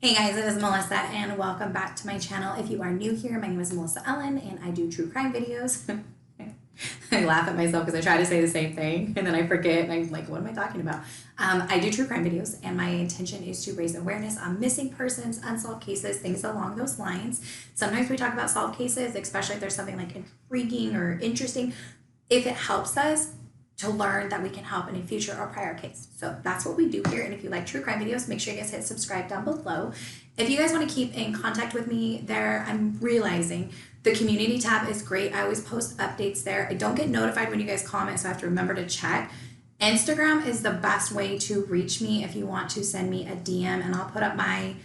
Hey guys, it is Melissa and welcome back to my channel. If you are new here, my name is Melissa Ellen and I do true crime videos. I laugh at myself because I try to say the same thing and then I forget and I'm like, what am I talking about? I do true crime videos and my intention is to raise awareness on missing persons, unsolved cases, things along those lines. Sometimes we talk about solved cases, especially if there's something like intriguing or interesting, if it helps us to learn that we can help in a future or prior case. So that's what we do here. And if you like true crime videos, make sure you guys hit subscribe down below. If you guys want to keep in contact with me there, I'm realizing the community tab is great. I always post updates there. I don't get notified when you guys comment, so I have to remember to check. Instagram is the best way to reach me if you want to send me a DM, and I'll put up my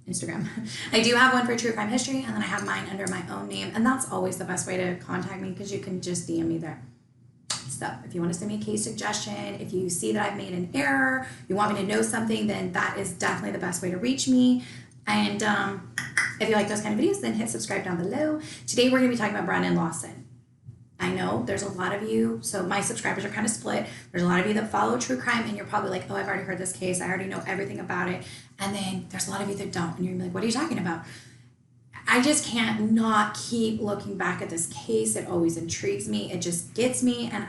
Instagram. I do have one for true crime history, and then I have mine under my own name, and that's always the best way to contact me because you can just DM me there. So if you want to send me a case suggestion, if you see that I've made an error, you want me to know something, then that is definitely the best way to reach me. And if you like those kind of videos, then hit subscribe down below. Today we're going to be talking about Brandon Lawson. I know there's a lot of you, so my subscribers are kind of split. There's a lot of you that follow true crime and you're probably like, oh, I've already heard this case. I already know everything about it. And then there's a lot of you that don't. And you're gonna be like, what are you talking about? I just can't not keep looking back at this case. It always intrigues me. It just gets me. And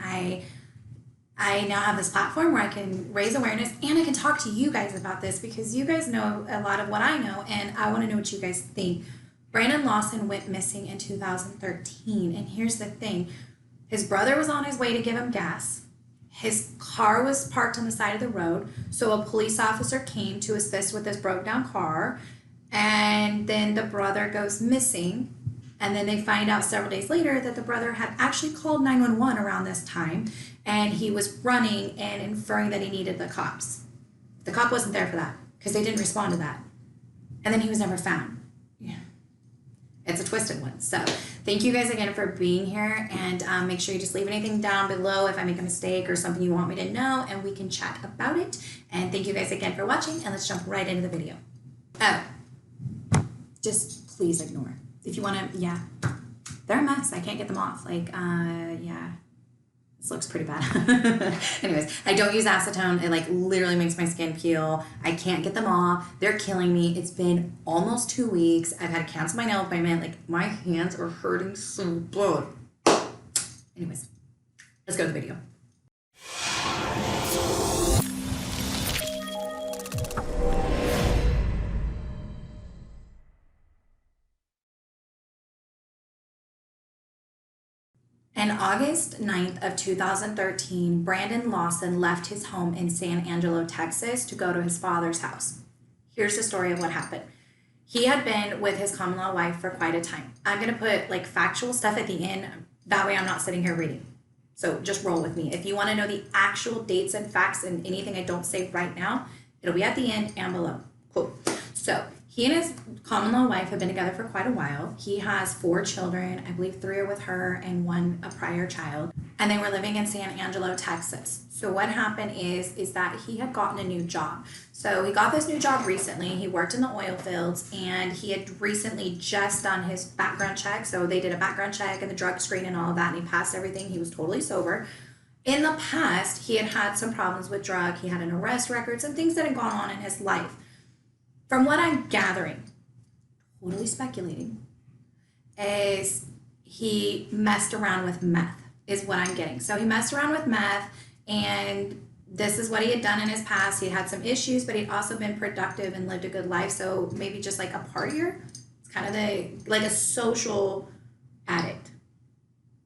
I now have this platform where I can raise awareness and I can talk to you guys about this because you guys know a lot of what I know and I want to know what you guys think. Brandon Lawson went missing in 2013, and here's the thing. His brother was on his way to give him gas. His car was parked on the side of the road, so a police officer came to assist with this broke down car, and then the brother goes missing, and then they find out several days later that the brother had actually called 911 around this time, and he was running and inferring that he needed the cops. The cop wasn't there for that because they didn't respond to that, and then he was never found. It's a twisted one. So thank you guys again for being here, and make sure you just leave anything down below if I make a mistake or something you want me to know, and we can chat about it. And thank you guys again for watching, and let's jump right into the video. Oh, just please ignore. If you want to, yeah, they're a mess. I can't get them off. Yeah, this looks pretty bad. Anyways, I don't use acetone. It literally makes my skin peel. I can't get them off. They're killing me. It's been almost 2 weeks. I've had to cancel my nail appointment. My hands are hurting so bad. Anyways, let's go to the video. On August 9th of 2013, Brandon Lawson left his home in San Angelo, Texas to go to his father's house. Here's the story of what happened. He had been with his common law wife for quite a time. I'm going to put factual stuff at the end. That way I'm not sitting here reading. So just roll with me. If you want to know the actual dates and facts and anything I don't say right now, it'll be at the end and below. Cool. So he and his common law wife have been together for quite a while. He has 4 children. I believe 3 are with her and 1 a prior child. And they were living in San Angelo, Texas. So what happened is that he had gotten a new job. So he got this new job recently. He worked in the oil fields and he had recently just done his background check. So they did a background check and the drug screen and all of that, and he passed everything. He was totally sober. In the past, he had some problems with drug. He had an arrest record, some things that had gone on in his life. From what I'm gathering, totally speculating, is he messed around with meth, is what I'm getting. So he messed around with meth, and this is what he had done in his past. He had some issues, but he'd also been productive and lived a good life. So maybe just like a partier. It's kind of like a social addict.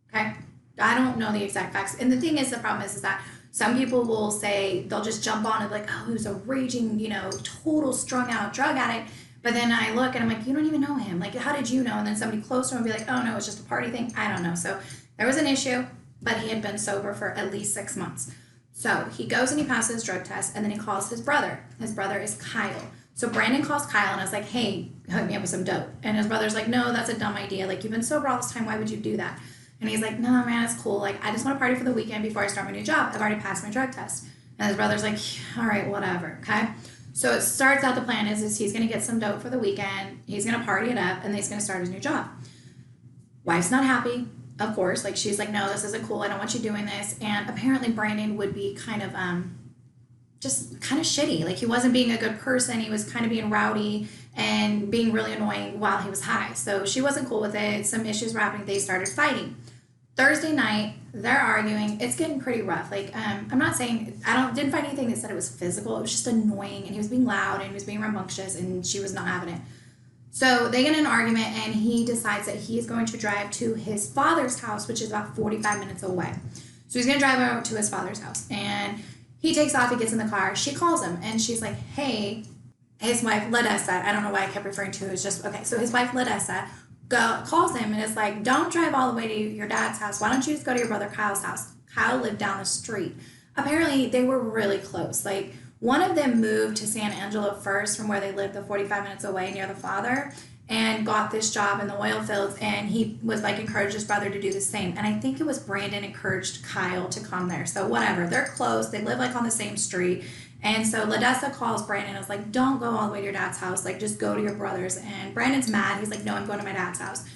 Okay? I don't know the exact facts. And the thing is, the problem is that some people will say, they'll just jump on it oh, he was a raging, total strung out drug addict. But then I look and I'm like, you don't even know him. How did you know? And then somebody close to him will be like, oh no, it's just a party thing. I don't know. So there was an issue, but he had been sober for at least 6 months. So he goes and he passes his drug test, and then he calls his brother. His brother is Kyle. So Brandon calls Kyle and I was like, hey, hook me up with some dope. And his brother's like, no, that's a dumb idea. You've been sober all this time. Why would you do that? And he's like, no, man, it's cool. I just want to party for the weekend before I start my new job. I've already passed my drug test. And his brother's like, all right, whatever, okay? So it starts out, the plan is he's going to get some dope for the weekend. He's going to party it up, and then he's going to start his new job. Wife's not happy, of course. She's like, no, this isn't cool. I don't want you doing this. And apparently Brandon would be kind of just kind of shitty. Like he wasn't being a good person. He was kind of being rowdy and being really annoying while he was high. So she wasn't cool with it. Some issues were happening. They started fighting. Thursday night, they're arguing. It's getting pretty rough. Like, I'm not saying, didn't find anything that said it was physical. It was just annoying, and he was being loud, and he was being rambunctious, and she was not having it. So they get in an argument, and he decides that he is going to drive to his father's house, which is about 45 minutes away. So he's going to drive over to his father's house, and he takes off. He gets in the car. She calls him, and she's like, hey, his wife, Ladessa, I don't know why I kept referring to it. It's just, okay, so his wife, Ladessa, calls him and is like, don't drive all the way to your dad's house. Why don't you just go to your brother Kyle's house? Kyle lived down the street. Apparently, they were really close. Like, one of them moved to San Angelo first from where they lived, the 45 minutes away near the father, and got this job in the oil fields, and he was like encouraged his brother to do the same. And I think it was Brandon encouraged Kyle to come there. So whatever, they're close. They live like on the same street. And so Ladessa calls Brandon and is like, don't go all the way to your dad's house. Like, just go to your brother's. And Brandon's mad. He's like, no, I'm going to my dad's house.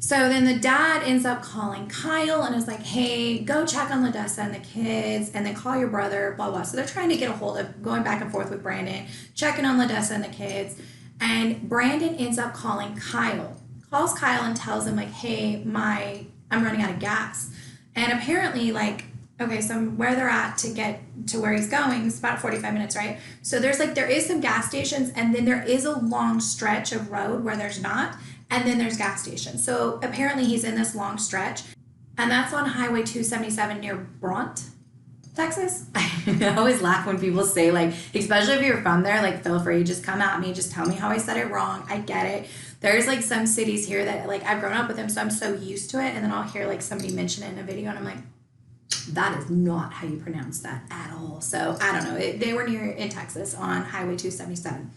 So then the dad ends up calling Kyle and is like, hey, go check on Ladessa and the kids, and then call your brother, blah, blah. So they're trying to get a hold of, going back and forth with Brandon, checking on Ladessa and the kids. And Brandon ends up calling Kyle. Calls Kyle and tells him, like, hey, I'm running out of gas. And apparently, like, okay, so where they're at to get to where he's going is about 45 minutes, right? So there is some gas stations, and then there is a long stretch of road where there's not, and then there's gas stations. So apparently he's in this long stretch, and that's on Highway 277 near Bront, Texas. I always laugh when people say, like, especially if you're from there, like, feel free, just come at me, just tell me how I said it wrong. I get it. There's like some cities here that, like, I've grown up with them, so I'm so used to it, and then I'll hear like somebody mention it in a video, and I'm like, that is not how you pronounce that at all. So I don't know. They were near in Texas on Highway 277.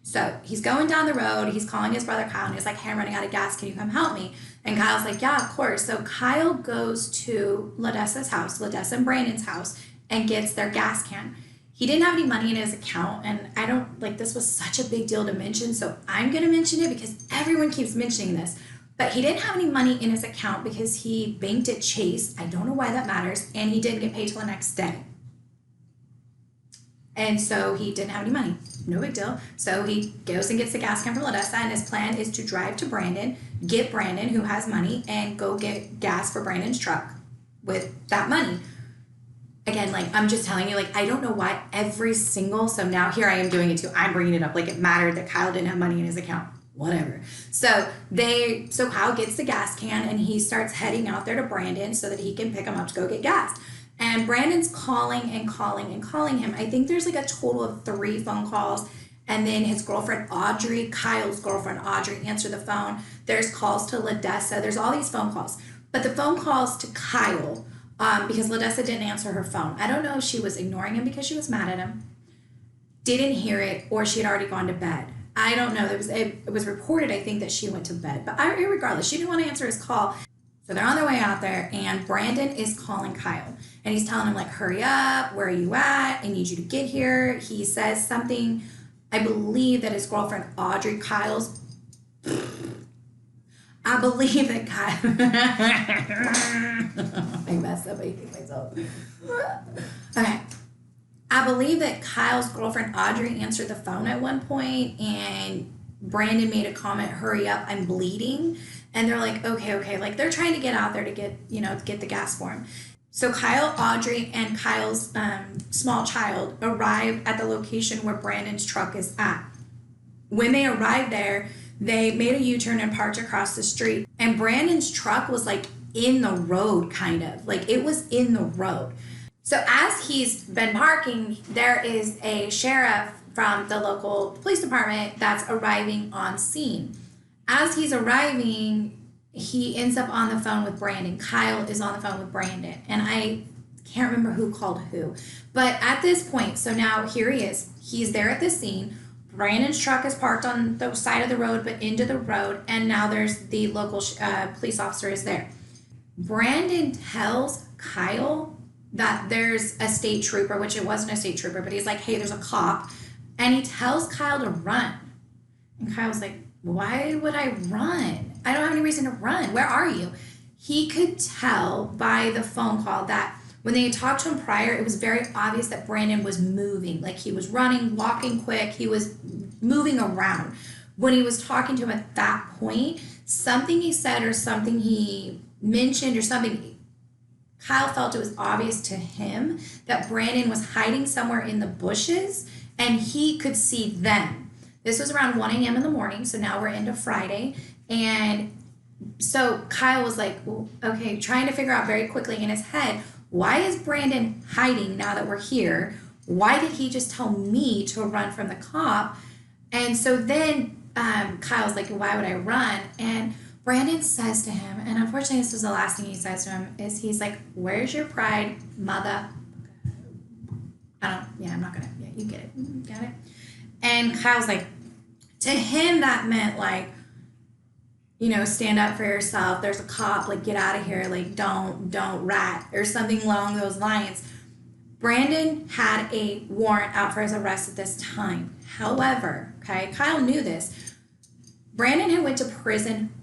So he's going down the road. He's calling his brother Kyle, and he's like, hey, I'm running out of gas. Can you come help me? And Kyle's like, yeah, of course. So Kyle goes to Ladessa's house, Ladessa and Brandon's house, and gets their gas can. He didn't have any money in his account, and I don't, like, this was such a big deal to mention, so I'm going to mention it because everyone keeps mentioning this. But he didn't have any money in his account because he banked at Chase. I don't know why that matters. And he didn't get paid till the next day. And so he didn't have any money. No big deal. So he goes and gets the gas can from Ladessa, and his plan is to drive to Brandon, get Brandon, who has money, and go get gas for Brandon's truck with that money. Again, like, I'm just telling you, like, I don't know why so now here I am doing it too. I'm bringing it up like it mattered that Kyle didn't have money in his account. Whatever. So Kyle gets the gas can, and he starts heading out there to Brandon so that he can pick him up to go get gas. And Brandon's calling and calling and calling him. I think there's like a total of 3 phone calls. And then his girlfriend, Audrey, Kyle's girlfriend, Audrey, answered the phone. There's calls to Ladessa. There's all these phone calls. But the phone calls to Kyle, because Ladessa didn't answer her phone. I don't know if she was ignoring him because she was mad at him, didn't hear it, or she had already gone to bed. I don't know. It was reported, I think, that she went to bed. But regardless, she didn't want to answer his call. So they're on their way out there, and Brandon is calling Kyle. And he's telling him, like, hurry up. Where are you at? I need you to get here. He says something, I believe that his girlfriend, Audrey, I believe that Kyle... I messed up. I hate myself. Okay. I believe that Kyle's girlfriend, Audrey, answered the phone at one point, and Brandon made a comment, hurry up, I'm bleeding. And they're like, okay. Like, they're trying to get out there to get the gas for him. So Kyle, Audrey, and Kyle's small child arrived at the location where Brandon's truck is at. When they arrived there, they made a U-turn and parked across the street. And Brandon's truck was, like, in the road, kind of. Like, it was in the road. So as he's been parking, there is a sheriff from the local police department that's arriving on scene. As he's arriving, he ends up on the phone with Brandon. Kyle is on the phone with Brandon. And I can't remember who called who. But at this point, so now here he is. He's there at the scene. Brandon's truck is parked on the side of the road, but into the road. And now there's the local police officer is there. Brandon tells Kyle that there's a state trooper, which it wasn't a state trooper, but he's like, hey, there's a cop. And he tells Kyle to run. And Kyle's like, why would I run? I don't have any reason to run. Where are you? He could tell by the phone call that When they talked to him prior, it was very obvious that Brandon was moving. Like he was running, walking quick, he was moving around. When he was talking to him at that point, something he said or something he mentioned or something, Kyle felt it was obvious to him that Brandon was hiding somewhere in the bushes and he could see them. This was around 1 a.m. in the morning, so now we're into Friday. And so Kyle was like, well, okay, trying to figure out very quickly in his head, why is Brandon hiding now that we're here? Why did he just tell me to run from the cop? And so then Kyle's like, why would I run? And Brandon says to him, and unfortunately this was the last thing he says to him, is he's like, where's your pride, mother? I'm not gonna, yeah, you get it, got it? And Kyle's like, to him that meant like, stand up for yourself. There's a cop, like get out of here, like don't rat, or something along those lines. Brandon had a warrant out for his arrest at this time. However, okay, Kyle knew this. Brandon had went to prison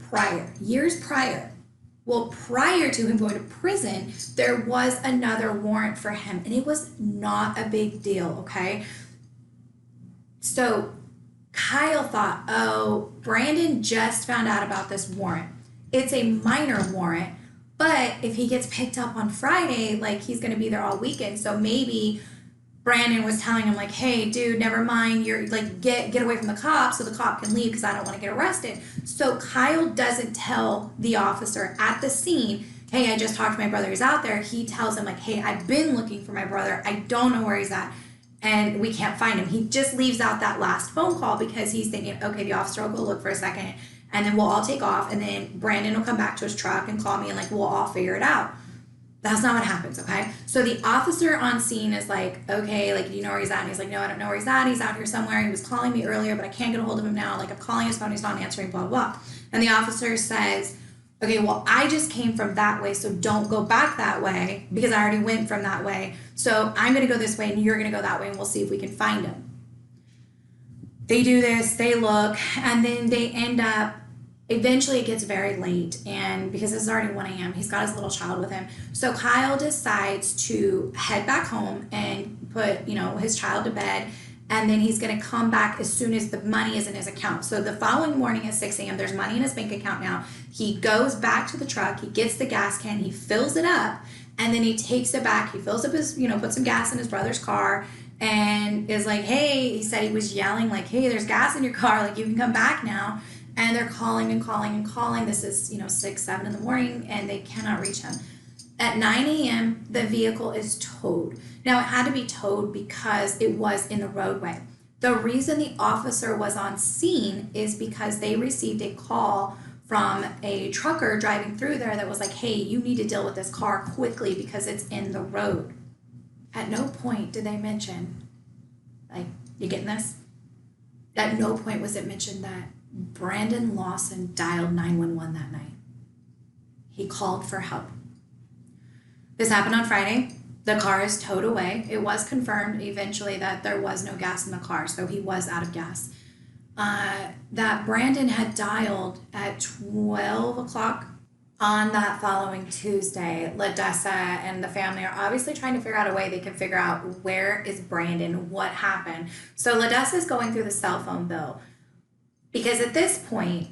years prior. Well, prior to him going to prison, there was another warrant for him, and it was not a big deal, okay? So Kyle thought, oh, Brandon just found out about this warrant. It's a minor warrant, but if he gets picked up on Friday, like he's going to be there all weekend. So maybe Brandon was telling him like, hey, dude, never mind. You're like, get away from the cop so the cop can leave because I don't want to get arrested. So Kyle doesn't tell the officer at the scene, hey, I just talked to my brother. He's out there. He tells him like, hey, I've been looking for my brother. I don't know where he's at. And we can't find him. He just leaves out that last phone call because he's thinking, okay, the officer will go look for a second and then we'll all take off and then Brandon will come back to his truck and call me and like we'll all figure it out. That's not what happens, okay? So the officer on scene is like, okay, like, do you know where he's at? And he's like, no, I don't know where he's at. He's out here somewhere. He was calling me earlier, but I can't get a hold of him now. Like, I'm calling his phone. He's not answering, blah, blah. And the officer says, okay, well, I just came from that way, so don't go back that way because I already went from that way. So I'm going to go this way and you're going to go that way and we'll see if we can find him. They do this, they look, and then they end up, eventually it gets very late, and because it's already 1 a.m., he's got his little child with him. So Kyle decides to head back home and put, his child to bed, and then he's going to come back as soon as the money is in his account. So the following morning at 6 a.m., there's money in his bank account now. He goes back to the truck, he gets the gas can, he fills it up, and then he takes it back. He fills up his, puts some gas in his brother's car, and is like, hey, he said he was yelling like, hey, there's gas in your car, like you can come back now. And they're calling and calling and calling. This is, 6, 7 in the morning, and they cannot reach him. At 9 a.m., the vehicle is towed. Now, it had to be towed because it was in the roadway. The reason the officer was on scene is because they received a call from a trucker driving through there that was like, hey, you need to deal with this car quickly because it's in the road. At no point did they mention, like, you getting this? At no point was it mentioned that Brandon Lawson dialed 911 that night. He called for help. This happened on Friday. The car is towed away. It was confirmed eventually that there was no gas in the car, so he was out of gas. That Brandon had dialed at 12 o'clock on that following Tuesday. Ladessa and the family are obviously trying to figure out a way they can figure out where is Brandon, what happened. So Ladessa is going through the cell phone bill. Because at this point,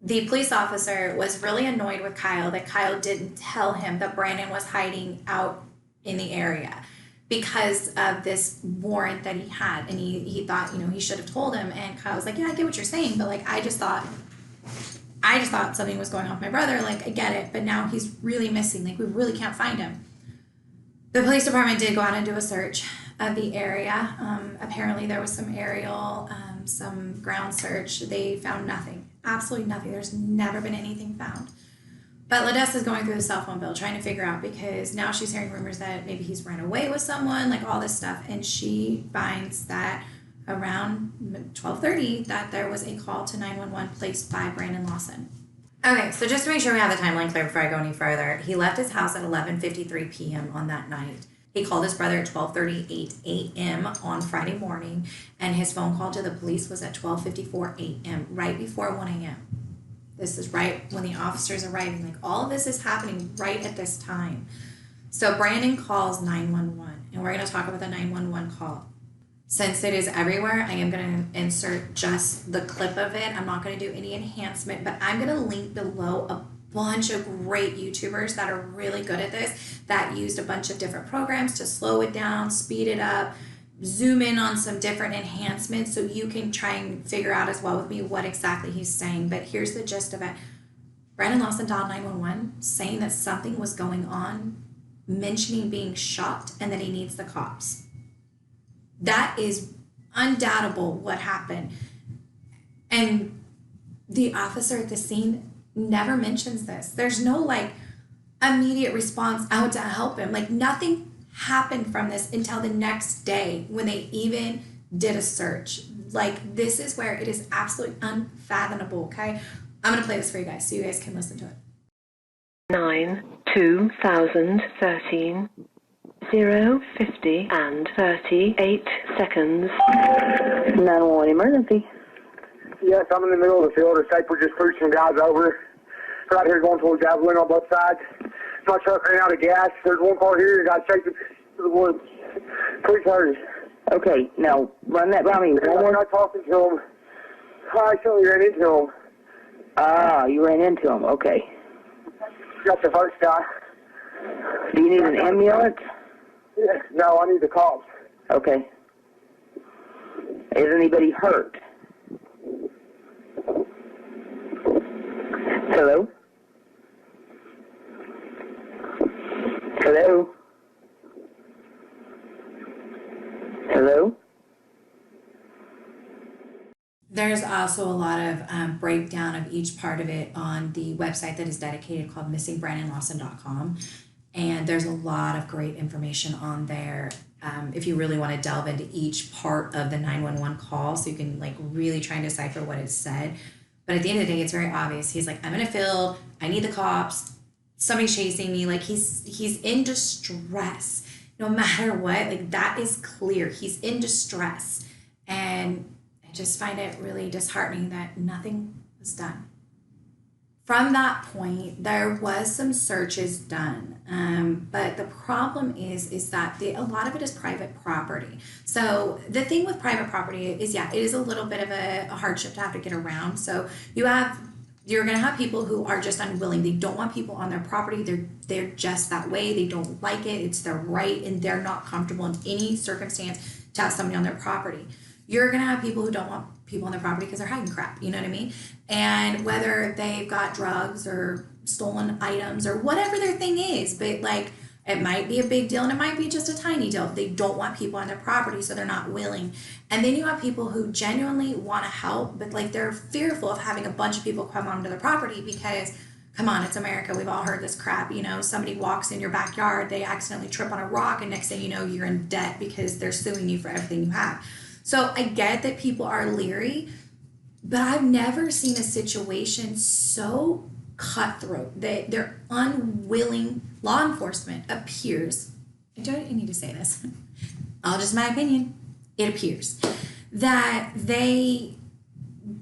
the police officer was really annoyed with Kyle that Kyle didn't tell him that Brandon was hiding out in the area because of this warrant that he had. And he thought, he should have told him. And Kyle was like, yeah, I get what you're saying, but like, I just thought something was going on with my brother. Like, I get it, but now he's really missing. Like, we really can't find him. The police department did go out and do a search of the area. Apparently there was some aerial, some ground search. They found nothing, absolutely nothing. There's never been anything found. But Ladessa is going through the cell phone bill, trying to figure out, because now she's hearing rumors that maybe he's run away with someone, like all this stuff. And she finds that around 12:30 that there was a call to 911 placed by Brandon Lawson. Okay, so just to make sure we have the timeline clear before I go any further, he left his house at 11:53 p.m. on that night. He called his brother at 12:38 a.m. on Friday morning, and his phone call to the police was at 12:54 a.m., right before 1 a.m. This is right when the officers arriving. Like, all of this is happening right at this time. So Brandon calls 911, and we're going to talk about the 911 call. Since it is everywhere, I am going to insert just the clip of it. I'm not going to do any enhancement, but I'm going to link below a bunch of great YouTubers that are really good at this, that used a bunch of different programs to slow it down, speed it up, zoom in on some different enhancements, so you can try and figure out as well with me what exactly he's saying. But here's the gist of it. Brandon Lawson dialed 911 saying that something was going on, mentioning being shot, and that he needs the cops. That is undoubtable what happened. And the officer at the scene never mentions this. There's no like immediate response out to help him. Like, nothing happened from this until the next day when they even did a search. Like, this is where it is absolutely unfathomable, okay? I'm going to play this for you guys so you guys can listen to it. 9/2013 0:50 and 38 seconds. 911 emergency. Yes, I'm in the middle of the field. We're just pushing guys over. Right here going towards Javelin on both sides. My truck ran out of gas. There's one car here and got chasing to the woods. Please hurry. Okay, now run that by me. We're not talking to him. I actually ran into him. Ah, you ran into him. Okay. Got the first guy. Do you need an ambulance? Yeah, no, I need the cops. Okay. Is anybody hurt? Hello? Hello? Hello? There's also a lot of breakdown of each part of it on the website that is dedicated, called missingbrandonlawson.com. And there's a lot of great information on there if you really want to delve into each part of the 911 call, so you can like really try and decipher what it said. But at the end of the day, it's very obvious. He's like, I'm in a field. I need the cops. Somebody's chasing me. Like, he's in distress. No matter what, like, that is clear. He's in distress. And I just find it really disheartening that nothing was done. From that point, there was some searches done, but the problem is that a lot of it is private property. So the thing with private property is, yeah, it is a little bit of a hardship to have to get around. So you're going to have people who are just unwilling. They don't want people on their property. They're just that way. They don't like it. It's their right, and they're not comfortable in any circumstance to have somebody on their property. You're going to have people who don't want people on their property because they're hiding crap, you know what I mean? And whether they've got drugs or stolen items or whatever their thing is, but like, it might be a big deal and it might be just a tiny deal. They don't want people on their property, so they're not willing. And then you have people who genuinely want to help, but like, they're fearful of having a bunch of people come onto their property because, come on, it's America. We've all heard this crap. You know, somebody walks in your backyard, they accidentally trip on a rock, and next thing you know, you're in debt because they're suing you for everything you have. So I get that people are leery, but I've never seen a situation so cutthroat that they're unwilling. Law enforcement appears, I don't need to say this, just my opinion, it appears that they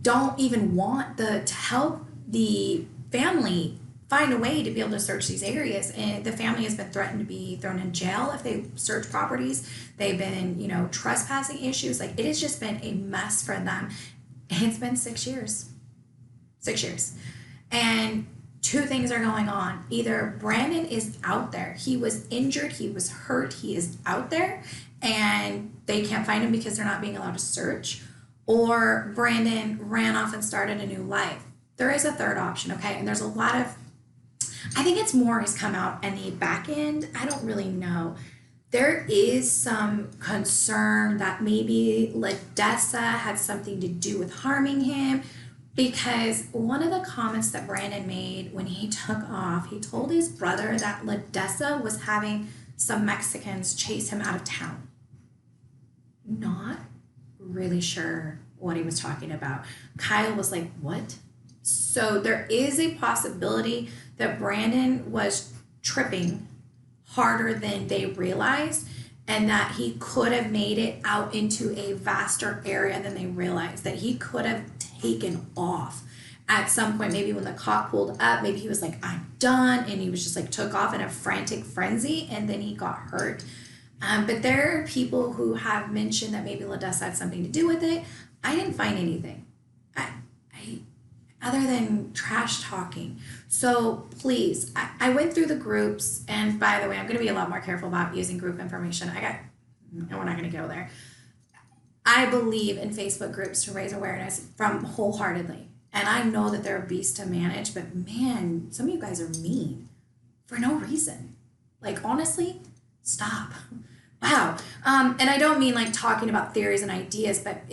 don't even want to help the family find a way to be able to search these areas. And the family has been threatened to be thrown in jail if they search properties. They've been, trespassing issues. Like, it has just been a mess for them. And it's been 6 years. 6 years. And two things are going on. Either Brandon is out there. He was injured. He was hurt. He is out there. And they can't find him because they're not being allowed to search. Or Brandon ran off and started a new life. There is a third option, okay? And there's a lot of, I think it's more has come out in the back end. I don't really know. There is some concern that maybe Ladessa had something to do with harming him, because one of the comments that Brandon made when he took off, he told his brother that Ladessa was having some Mexicans chase him out of town. Not really sure what he was talking about. Kyle was like, what? So there is a possibility that Brandon was tripping harder than they realized, and that he could have made it out into a vaster area than they realized, that he could have taken off. at some point, maybe when the cop pulled up, maybe he was like, I'm done. And he was just like took off in a frantic frenzy and then he got hurt. But there are people who have mentioned that maybe Ladessa had something to do with it. I didn't find anything other than trash talking. So please, I went through the groups, and by the way, I'm going to be a lot more careful about using group information. And we're not going to go there. I believe in Facebook groups to raise awareness from wholeheartedly. And I know that they're a beast to manage, but man, some of you guys are mean for no reason. Like, honestly, stop. Wow. And I don't mean like talking about theories and ideas, but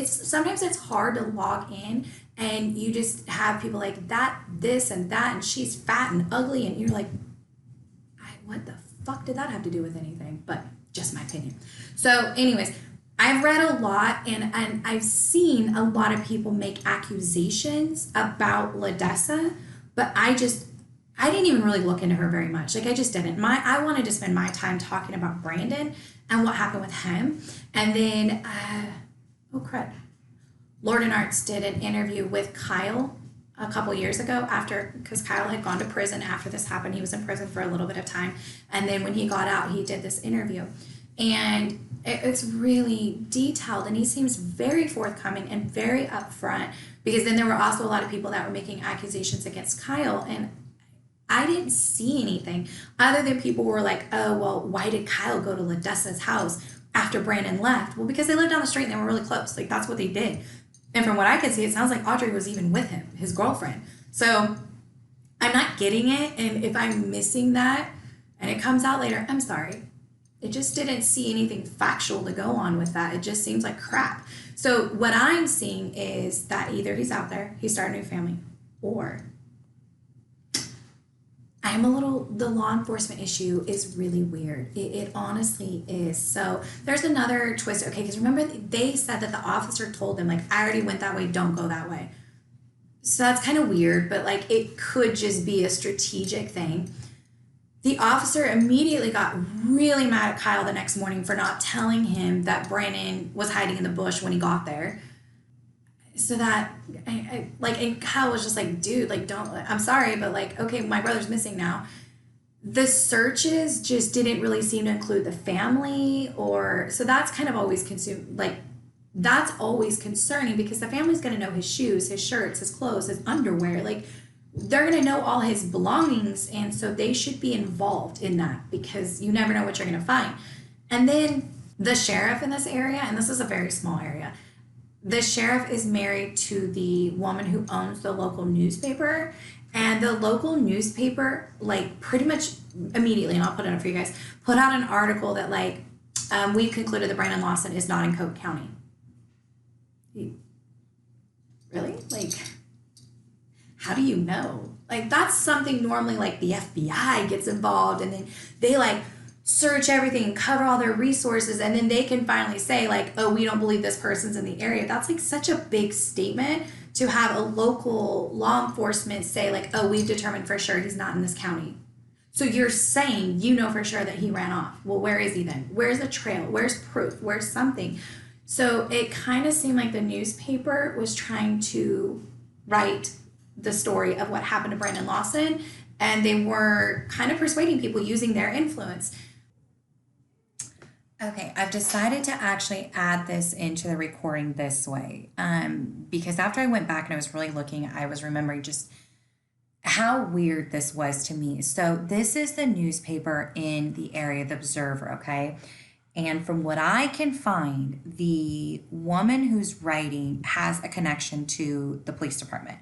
sometimes it's hard to log in and you just have people like that, this and that, and she's fat and ugly. And you're like, what the fuck did that have to do with anything? But just my opinion. So anyways, I've read a lot and I've seen a lot of people make accusations about Ladessa, but I didn't even really look into her very much. Like, I just didn't. I wanted to spend my time talking about Brandon and what happened with him. And then, Lord and Arts did an interview with Kyle a couple years ago because Kyle had gone to prison after this happened. He was in prison for a little bit of time. And then when he got out, he did this interview. And it's really detailed and he seems very forthcoming and very upfront, because then there were also a lot of people that were making accusations against Kyle, and I didn't see anything other than people were like, oh, well, why did Kyle go to Ladessa's house after Brandon left? Well, because they lived down the street and they were really close. Like, that's what they did. And from what I could see, it sounds like Audrey was even with him, his girlfriend. So I'm not getting it. And if I'm missing that and it comes out later, I'm sorry. It just didn't see anything factual to go on with that. It just seems like crap. So what I'm seeing is that either he's out there, he started a new family, or the law enforcement issue is really weird. It honestly is. So there's another twist. Okay, because remember they said that the officer told them, like, I already went that way, don't go that way. So that's kind of weird, but like it could just be a strategic thing. The officer immediately got really mad at Kyle the next morning for not telling him that Brandon was hiding in the bush when he got there. So that, and Kyle was just like, dude, like, don't, I'm sorry, but like, okay, my brother's missing now. The searches just didn't really seem to include the family, so that's kind of always that's always concerning, because the family's going to know his shoes, his shirts, his clothes, his underwear. Like, they're going to know all his belongings, and so they should be involved in that, because you never know what you're going to find. And then the sheriff in this area, and this is a very small area, the sheriff is married to the woman who owns the local newspaper, and the local newspaper, like, pretty much immediately, and I'll put it up for you guys, put out an article that, like, we've concluded that Brandon Lawson is not in Coke County. Really? Like, how do you know? Like, that's something normally, like, the FBI gets involved, and then they, like, search everything and cover all their resources, and then they can finally say, like, oh, we don't believe this person's in the area. That's like such a big statement to have a local law enforcement say, like, oh, we've determined for sure he's not in this county. So you're saying you know for sure that he ran off. Well, where is he then? Where's the trail? Where's proof? Where's something? So it kind of seemed like the newspaper was trying to write the story of what happened to Brandon Lawson, and they were kind of persuading people using their influence. Okay, I've decided to actually add this into the recording this way, because after I went back and I was really looking, I was remembering just how weird this was to me. So this is the newspaper in the area, the Observer, okay? And from what I can find, the woman who's writing has a connection to the police department.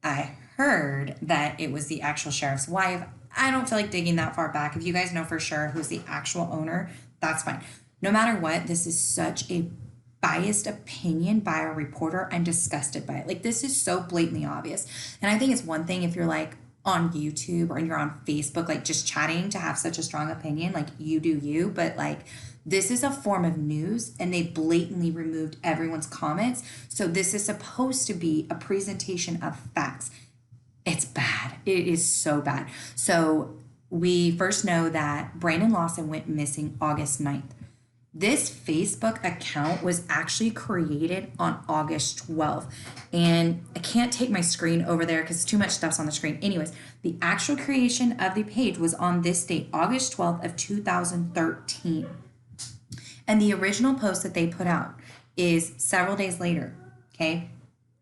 I heard that it was the actual sheriff's wife. I don't feel like digging that far back. If you guys know for sure who's the actual owner, that's fine. No matter what, this is such a biased opinion by a reporter. I'm disgusted by it. Like, this is so blatantly obvious. And I think it's one thing if you're like on YouTube or you're on Facebook, like just chatting to have such a strong opinion, like you do you, but like this is a form of news and they blatantly removed everyone's comments. So this is supposed to be a presentation of facts. It's bad. It is so bad. So we first know that Brandon Lawson went missing August 9th. This Facebook account was actually created on August 12th. And I can't take my screen over there because too much stuff's on the screen. Anyways, the actual creation of the page was on this date, August 12th of 2013. And the original post that they put out is several days later, okay?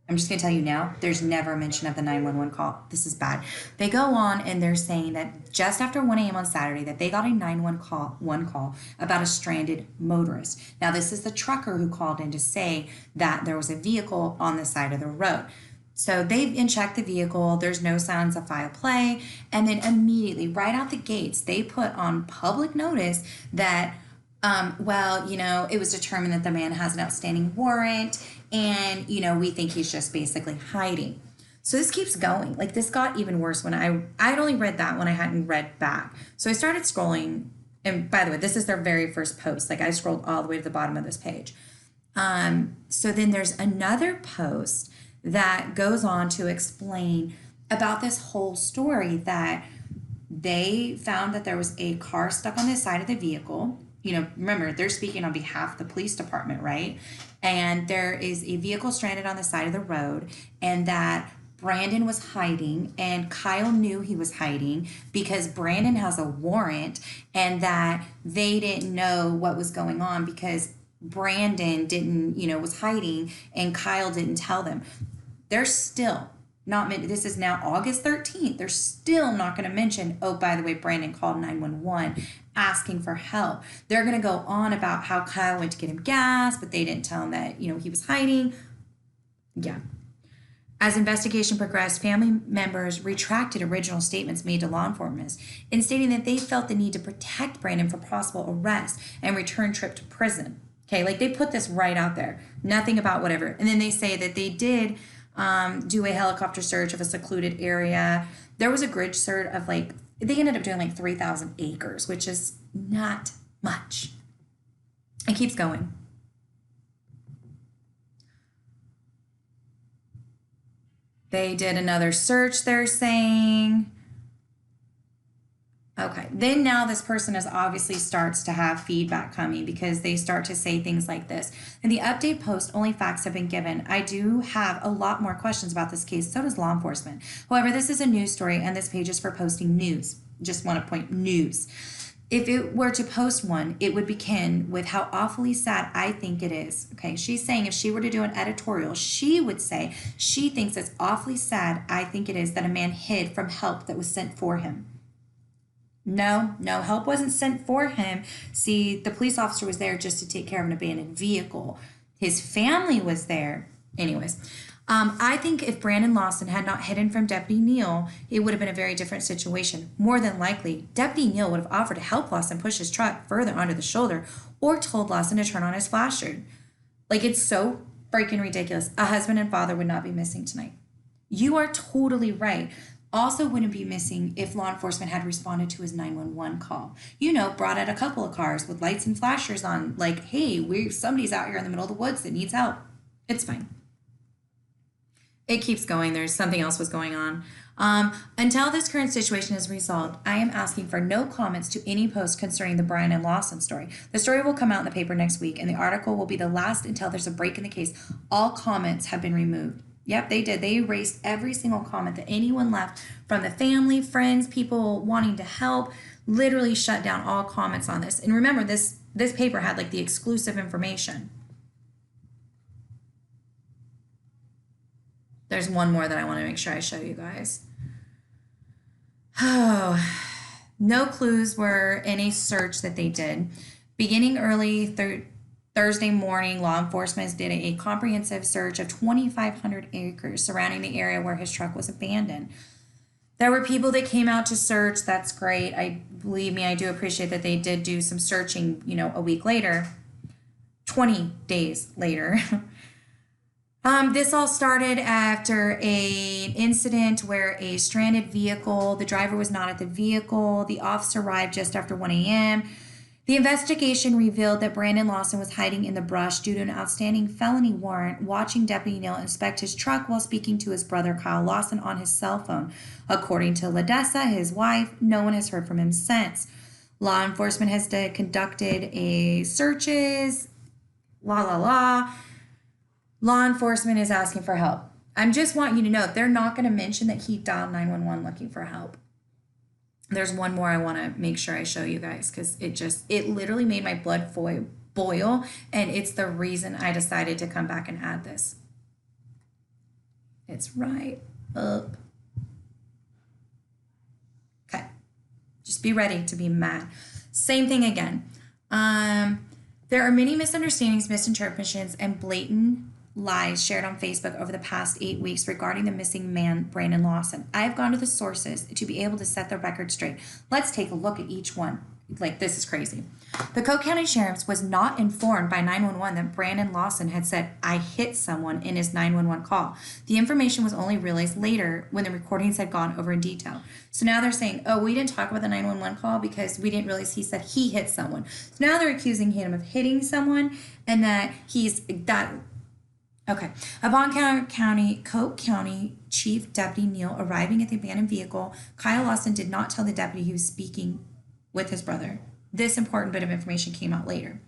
I'm just going to tell you now, there's never a mention of the 911 call. This is bad. They go on and they're saying that just after 1 a.m. on Saturday that they got a 911 call about a stranded motorist. Now, this is the trucker who called in to say that there was a vehicle on the side of the road. So they've checked the vehicle. There's no signs of foul play. And then immediately, right out the gates, they put on public notice that it was determined that the man has an outstanding warrant and, we think he's just basically hiding. So this keeps going. Like, this got even worse when I'd only read that when I hadn't read back. So I started scrolling. And by the way, this is their very first post. Like, I scrolled all the way to the bottom of this page. So then there's another post that goes on to explain about this whole story that they found that there was a car stuck on the side of the vehicle. Remember, they're speaking on behalf of the police department, right? And there is a vehicle stranded on the side of the road, and that Brandon was hiding, and Kyle knew he was hiding because Brandon has a warrant, and that they didn't know what was going on because Brandon was hiding, and Kyle didn't tell them. They're still not, this is now August 13th. They're still not going to mention, oh, by the way, Brandon called 911 asking for help. They're going to go on about how Kyle went to get him gas, but they didn't tell him that, he was hiding. Yeah. As investigation progressed, family members retracted original statements made to law enforcement in stating that they felt the need to protect Brandon from possible arrest and return trip to prison. Okay, like they put this right out there. Nothing about whatever. And then they say that they did do a helicopter search of a secluded area. There was a grid search of they ended up doing 3,000 acres, which is not much. It keeps going. They did another search, they're saying. Okay, then now this person obviously starts to have feedback coming because they start to say things like this. In the update post, only facts have been given. I do have a lot more questions about this case, so does law enforcement. However, this is a news story and this page is for posting news. Just want to point news. If it were to post one, it would begin with how awfully sad I think it is. Okay, she's saying if she were to do an editorial, she would say she thinks it's awfully sad I think it is that a man hid from help that was sent for him. No, help wasn't sent for him. See, the police officer was there just to take care of an abandoned vehicle. His family was there. Anyways, I think if Brandon Lawson had not hidden from Deputy Neal, it would have been a very different situation. More than likely, Deputy Neal would have offered to help Lawson push his truck further onto the shoulder or told Lawson to turn on his flasher. It's so freaking ridiculous. A husband and father would not be missing tonight. You are totally right. Also wouldn't be missing if law enforcement had responded to his 911 call. Brought out a couple of cars with lights and flashers on, hey, somebody's out here in the middle of the woods that needs help. It's fine. It keeps going. There's something else was going on. Until this current situation is resolved, I am asking for no comments to any post concerning the Brandon Lawson story. The story will come out in the paper next week, and the article will be the last until there's a break in the case. All comments have been removed. Yep, they did. They erased every single comment that anyone left from the family, friends, people wanting to help, literally shut down all comments on this. And remember, this paper had the exclusive information. There's one more that I want to make sure I show you guys. Oh, no clues were in a search that they did. Beginning early Thursday morning, law enforcement did a comprehensive search of 2,500 acres surrounding the area where his truck was abandoned. There were people that came out to search. That's great. Believe me, I do appreciate that they did do some searching, a week later, 20 days later. This all started after an incident where a stranded vehicle, the driver was not at the vehicle. The officer arrived just after 1 a.m. The investigation revealed that Brandon Lawson was hiding in the brush due to an outstanding felony warrant, watching Deputy Neal inspect his truck while speaking to his brother Kyle Lawson on his cell phone. According to Ladessa, his wife, no one has heard from him since. Law enforcement has conducted a searches. Law enforcement is asking for help. I just want you to know they're not going to mention that he dialed 911 looking for help. There's one more I want to make sure I show you guys because it literally made my blood boil, and it's the reason I decided to come back and add this. It's right up. Okay. Just be ready to be mad. Same thing again. There are many misunderstandings, misinterpretations, and blatant lies shared on Facebook over the past 8 weeks regarding the missing man, Brandon Lawson. I have gone to the sources to be able to set the record straight. Let's take a look at each one. Like, this is crazy. The Cook County Sheriff's was not informed by 911 that Brandon Lawson had said, "I hit someone" in his 911 call. The information was only realized later when the recordings had gone over in detail. So now they're saying, oh, we didn't talk about the 911 call because we didn't realize he said he hit someone. So now they're accusing him of hitting someone and that Okay. Upon Coke County Chief Deputy Neal arriving at the abandoned vehicle, Kyle Lawson did not tell the deputy he was speaking with his brother. This important bit of information came out later.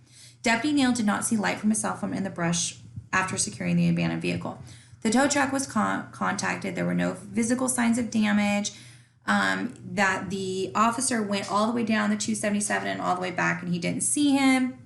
Deputy Neal did not see light from his cell phone in the brush after securing the abandoned vehicle. The tow truck was contacted. There were no physical signs of damage. That the officer went all the way down the 277 and all the way back, and he didn't see him.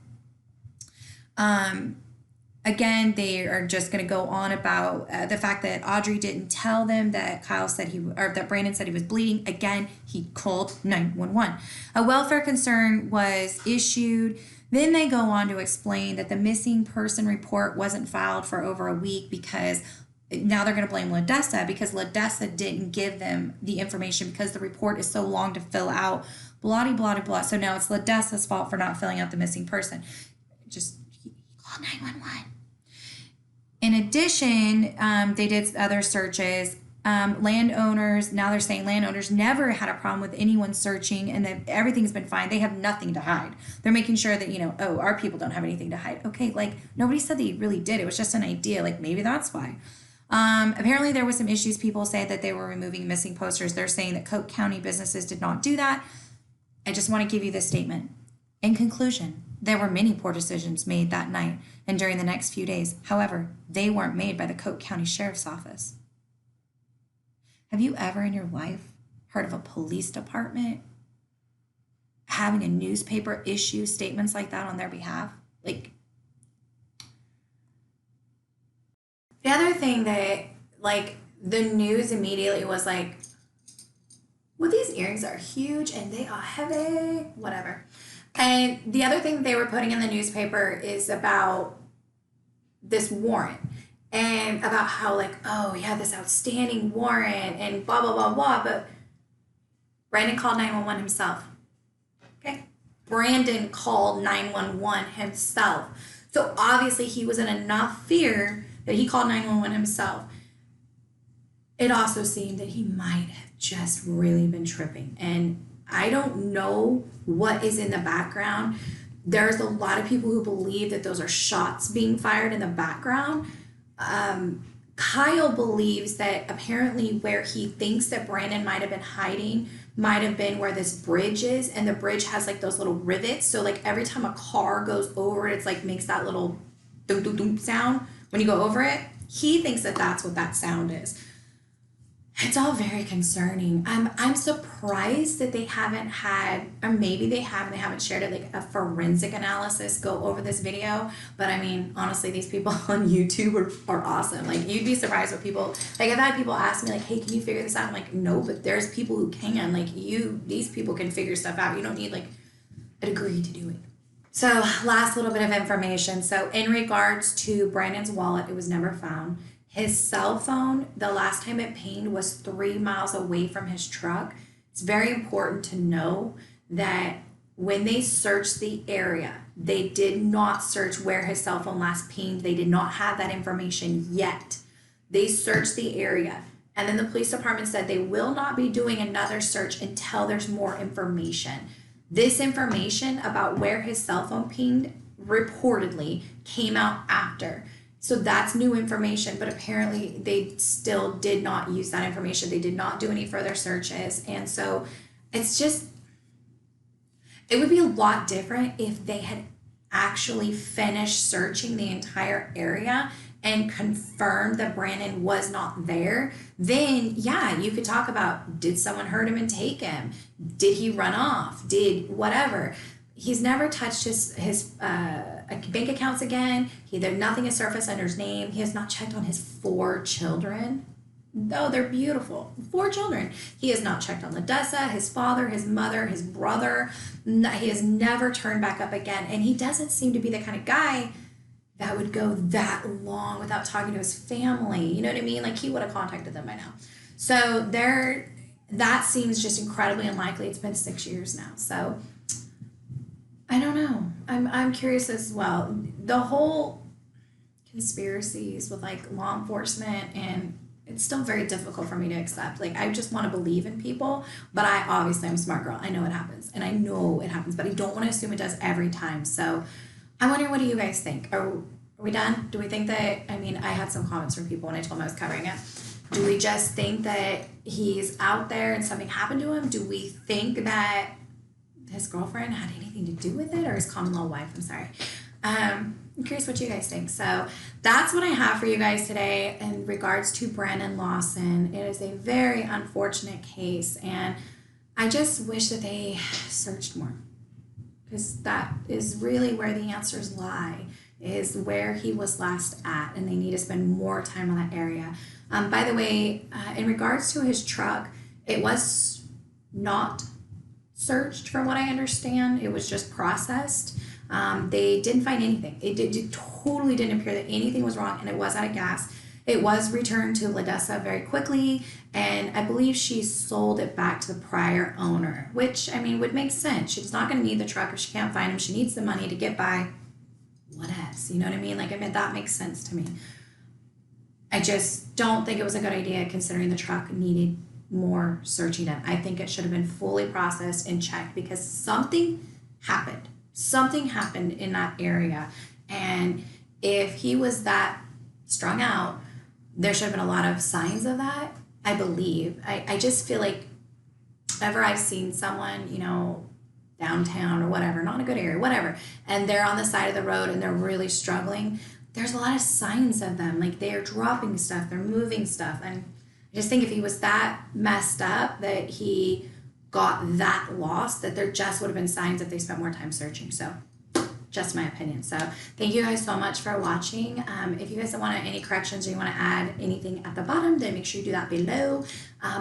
Again, they are just going to go on about the fact that Audrey didn't tell them that that Brandon said he was bleeding. Again, he called 911. A welfare concern was issued. Then they go on to explain that the missing person report wasn't filed for over a week because now they're going to blame Ladessa because Ladessa didn't give them the information because the report is so long to fill out. Blah, blah, blah, blah. So now it's Ladessa's fault for not filling out the missing person. Just call 911. In addition, they did other searches. Landowners, now they're saying landowners never had a problem with anyone searching and that everything's been fine. They have nothing to hide. They're making sure that, our people don't have anything to hide. Okay, like nobody said they really did. It was just an idea. Like maybe that's why. Apparently there was some issues. People say that they were removing missing posters. They're saying that Coke County businesses did not do that. I just want to give you this statement. In conclusion, there were many poor decisions made that night and during the next few days. However, they weren't made by the Coke County Sheriff's Office. Have you ever in your life heard of a police department having a newspaper issue statements like that on their behalf? Like, the other thing that, the news immediately was like, well, these earrings are huge and they are heavy, whatever. And the other thing they were putting in the newspaper is about this warrant and about how this outstanding warrant and blah, blah, blah, blah. But Brandon called 911 himself. Okay. Brandon called 911 himself. So obviously he was in enough fear that he called 911 himself. It also seemed that he might have just really been tripping. And I don't know what is in the background. There's a lot of people who believe that those are shots being fired in the background. Kyle believes that apparently where he thinks that Brandon might have been hiding might have been where this bridge is, and the bridge has those little rivets. So every time a car goes over it, it's makes that little dum dum dum sound when you go over it. He thinks that that's what that sound is. It's all very concerning. I'm surprised that they haven't had, or maybe they haven't shared it, a forensic analysis go over this video. But I mean, honestly, these people on YouTube are awesome. You'd be surprised what people, I've had people ask me hey, can you figure this out? I'm like, no, but there's people who can. These people can figure stuff out. You don't need a degree to do it. So last little bit of information. So in regards to Brandon's wallet, it was never found. His cell phone, the last time it pinged was 3 miles away from his truck. It's very important to know that when they searched the area, they did not search where his cell phone last pinged. They did not have that information yet. They searched the area. And then the police department said they will not be doing another search until there's more information. This information about where his cell phone pinged reportedly came out after. So that's new information, but apparently they still did not use that information. They did not do any further searches. And so it's it would be a lot different if they had actually finished searching the entire area and confirmed that Brandon was not there. Then yeah, you could talk about, did someone hurt him and take him? Did he run off? Did whatever? He's never touched his bank accounts again. Nothing has surfaced under his name. He has not checked on his 4 children. Oh, they're beautiful. 4 children. He has not checked on Ladessa, his father, his mother, his brother. He has never turned back up again. And he doesn't seem to be the kind of guy that would go that long without talking to his family. You know what I mean? Like, he would have contacted them by now. So that seems just incredibly unlikely. It's been 6 years now. So I don't know. I'm curious as well. The whole conspiracies with like law enforcement, and it's still very difficult for me to accept. Like, I just want to believe in people, but I'm a smart girl. I know it happens, and I know it happens, but I don't want to assume it does every time. So I'm wondering, what do you guys think? Are we done? Do we think that, I had some comments from people when I told them I was covering it. Do we just think that he's out there and something happened to him? Do we think that his girlfriend had anything to do with it, or his common law wife? I'm sorry. I'm curious what you guys think. So that's what I have for you guys today in regards to Brandon Lawson. It is a very unfortunate case, and I just wish that they searched more, because that is really where the answers lie, is where he was last at, and they need to spend more time on that area. By the way, in regards to his truck, it was not searched from what I understand. It was just processed. They didn't find anything. It totally didn't appear that anything was wrong, and it was out of gas. It was returned to Ladessa very quickly, and I believe she sold it back to the prior owner, which, would make sense. She's not going to need the truck if she can't find him. She needs the money to get by. What else? You know what I mean? That makes sense to me. I just don't think it was a good idea, considering the truck needed more searching done. I think it should have been fully processed and checked, because something happened. Something happened in that area. And if he was that strung out, there should have been a lot of signs of that, I believe. I just feel like whenever I've seen someone, downtown or whatever, not in a good area, whatever, and they're on the side of the road and they're really struggling, there's a lot of signs of them. Like, they're dropping stuff, they're moving stuff. And I just think if he was that messed up that he got that lost, that there just would have been signs if they spent more time searching. So just my opinion. So thank you guys so much for watching. If you guys want any corrections or you want to add anything at the bottom, then make sure you do that below.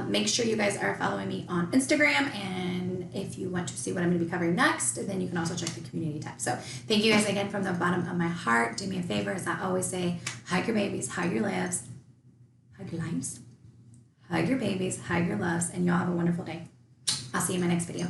Make sure you guys are following me on Instagram, and if you want to see what I'm going to be covering next, then you can also check the community tab. So thank you guys again from the bottom of my heart. Do me a favor, as I always say, hug your babies, hug your lives, hug your lives, hug your babies, hug your loves, and y'all have a wonderful day. I'll see you in my next video.